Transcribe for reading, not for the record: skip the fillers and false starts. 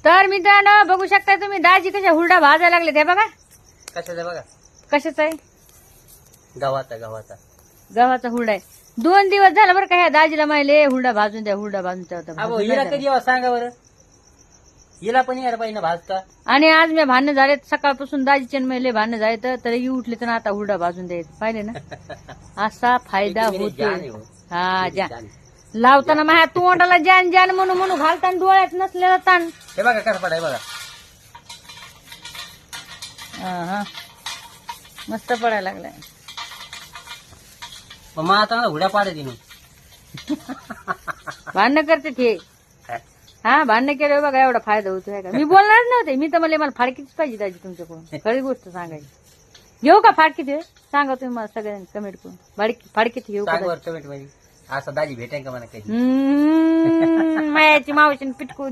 तर मित्रांनो बघू शकता तुम्ही दाजी कशा हुरडा भाजायला लागले ते बघा. कशाचा बघा कशाचा आहे? गव्हाचा गव्हाचा हुरडा आहे. 2 दिवस झाला बरं का ह्या दाजीला माहिले हुरडा भाजून द्या अहो हिला कधी यावं सांगा बरं. हिला पण यायला पाहिजे ना भाजता. आणि आज मी भांडणं झाले सकाळपासून दाजीचे महिले भांडणं झाले तर ही उठले तर आता हुरडा भाजून द्यायचं पाहिले ना. असा फायदा होतो. हा जान लावताना माझ्या तोंडाला जान जान म्हणून म्हणून घालताना डोळ्यात नसलेला ताण. हे बघा कसं पडाय बघा. हा मस्त पडायला लागलाय. मग आता हुड्या पाडे तिने. भांडणं करते ते. हा भांडणं केलं बघा एवढा फायदा होतोय का. मी बोलणार नव्हते. मी तर मला फाडकीच पाहिजे दाजी तुमच्याकडून. खरी गोष्ट सांगायची. घेऊ का फाडकी ते सांगा तुम्ही मला सगळ्यांनी कमेंट करून. फाडकीत घेऊ का कमेंट मध्ये असं दाजी भेटेल का मला कधी. मायाची मावशीने पिटकू